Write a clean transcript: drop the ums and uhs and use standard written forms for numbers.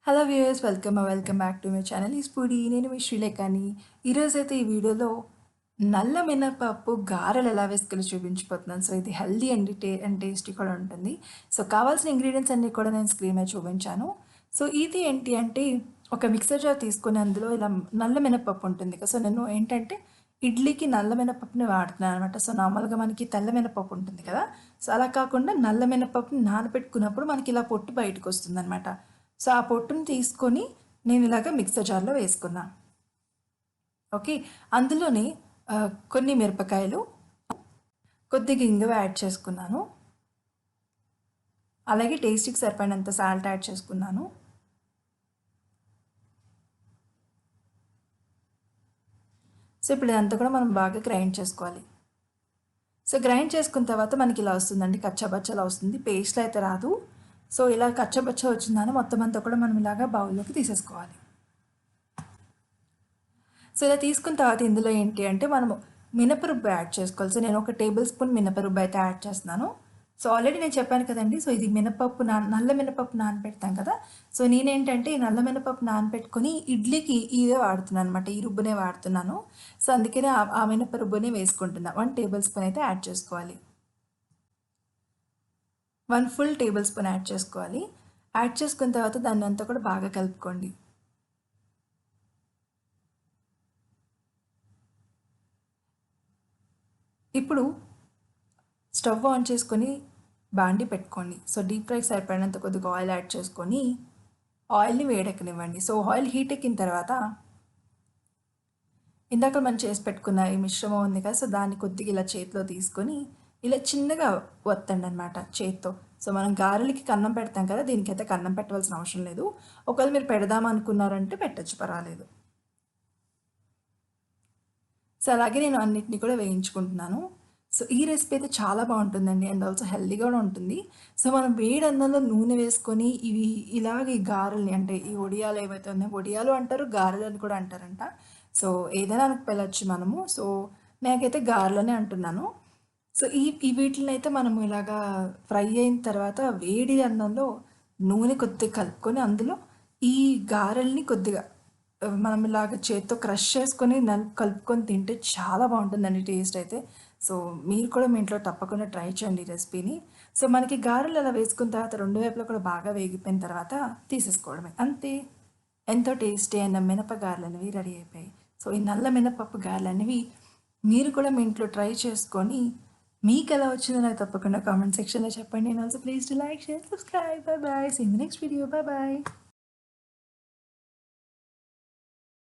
Hello viewers, welcome back to my channel ఈస్పూడి. నేను మీ శ్రీలేఖని. ఈరోజైతే ఈ వీడియోలో నల్ల మినపప్పు గారెలు ఎలా వేసుకోవాలో చూపించిపోతున్నాను. సో ఇది హెల్దీ అండ్ టేస్టీ కూడా ఉంటుంది. సో కావాల్సిన ఇంగ్రీడియంట్స్ అన్నీ కూడా నేను స్క్రీన్ మీద చూపించాను. సో ఇది ఏంటి అంటే ఒక మిక్సర్ జార్ తీసుకొని అందులో ఇలా నల్ల మినపప్పు ఉంటుంది కదా. సో నేను ఏంటంటే ఇడ్లీకి నల్ల మినపప్పుని వాడుతున్నాను అనమాట. సో నార్మల్గా మనకి తెల్ల మినపప్పు ఉంటుంది కదా. సో అలా కాకుండా నల్ల మినపప్పుని నానబెట్టుకున్నప్పుడు మనకి ఇలా పొట్టు బయటకు వస్తుంది అనమాట. సో ఆ పొట్టుని తీసుకొని నేను ఇలాగ మిక్సర్ జార్లో వేసుకున్నా. ఓకే, అందులోనే కొన్ని మిరపకాయలు, కొద్దిగా ఇంగువ యాడ్ చేసుకున్నాను. అలాగే టేస్ట్కి సరిపడినంత సాల్ట్ యాడ్ చేసుకున్నాను. సో ఇప్పుడు ఇదంతా కూడా మనం బాగా గ్రైండ్ చేసుకోవాలి. సో గ్రైండ్ చేసుకున్న తర్వాత మనకి ఇలా వస్తుందండి, కచ్చాబచ్చలా వస్తుంది, పేస్ట్లో అయితే రాదు. సో ఇలా కచ్చబచ్చ వచ్చిందని మొత్తం అంతా కూడా మనం ఇలాగా బౌల్లోకి తీసేసుకోవాలి. సో ఇలా తీసుకున్న తర్వాత ఇందులో ఏంటి అంటే మనము మినపరుబ్బు యాడ్ చేసుకోవాలి. సో నేను 1 టేబుల్ స్పూన్ మినపరుబ్బు అయితే యాడ్ చేస్తున్నాను. సో ఆల్రెడీ నేను చెప్పాను కదండి, సో ఇది నల్ల మినపప్పు నానబెడతాం కదా. సో నేనేంటంటే ఈ నల్ల మినపప్పు నానబెట్టుకొని ఇడ్లీకి ఇదే వాడుతున్నాను అనమాట, ఈ రుబ్బునే వాడుతున్నాను. సో అందుకనే ఆ మినపరుబ్బునే వేసుకుంటున్నా. 1 టేబుల్ స్పూన్ అయితే యాడ్ చేసుకోవాలి. 1 ఫుల్ టేబుల్ స్పూన్ యాడ్ చేసుకోవాలి. యాడ్ చేసుకున్న తర్వాత దాన్ని అంతా కూడా బాగా కలుపుకోండి. ఇప్పుడు స్టవ్ ఆన్ చేసుకొని బాండి పెట్టుకోండి. సో డీప్ ఫ్రైకి సరిపడినంత కొద్దిగా ఆయిల్ యాడ్ చేసుకొని ఆయిల్ని వేడెక్కనివ్వండి. సో ఆయిల్ హీట్ ఎక్కిన తర్వాత ఇందాక మనం చేసి పెట్టుకున్న ఈ మిశ్రమం ఉంది కదా, సో దాన్ని కొద్దిగా ఇలా చేతిలో తీసుకొని ఇలా చిన్నగా వత్తండి అనమాట చేత్తో. సో మనం గారెలకి కన్నం పెడతాం కదా, దీనికైతే కన్నం పెట్టవలసిన అవసరం లేదు. ఒకవేళ మీరు పెడదాం అనుకున్నారంటే పెట్టచ్చు, పర్వాలేదు. సో అలాగే నేను అన్నిటిని కూడా వేయించుకుంటున్నాను. సో ఈ రెసిపీ అయితే చాలా బాగుంటుందండి అండ్ ఆల్సో హెల్దీగా కూడా ఉంటుంది. సో మనం వేడి అన్నంలో నూనె వేసుకొని ఇలాగ ఈ గారెల్ని, అంటే ఈ వడియాలు ఏవైతే ఉన్నాయో, వడియాలు అంటారు, గారెలు అని కూడా అంటారంట. సో ఏదైనా అనుకు వెళ్ళచ్చు మనము. సో నాకైతే గారెలనే అంటున్నాను. సో ఈ వీటిని అయితే మనం ఇలాగా ఫ్రై అయిన తర్వాత వేడి అన్నంలో నూనె కొద్దిగా కలుపుకొని అందులో ఈ గారెల్ని కొద్దిగా మనం ఇలాగ చేత్తో క్రష్ చేసుకొని కలుపుకొని తింటే చాలా బాగుంటుందండి టేస్ట్ అయితే. సో మీరు కూడా మీ ఇంట్లో తప్పకుండా ట్రై చేయండి ఈ రెసిపీని. సో మనకి గారెలు అలా వేసుకున్న తర్వాత 2 వైపులా కూడా బాగా వేగిపోయిన తర్వాత తీసేసుకోవడమే, అంతే. ఎంతో టేస్టీ అయిన మినప గారెలు అనేవి రెడీ అయిపోయాయి. సో ఈ నల్ల మినపప్పు గారెలు అనేవి మీరు కూడా మీ ఇంట్లో ట్రై చేసుకొని మీకు ఎలా వచ్చిందో నాకు తప్పకుండా కామెంట్ సెక్షన్లో చెప్పండి. And also please to like, share, subscribe. Bye bye. See you in the next video. Bye bye.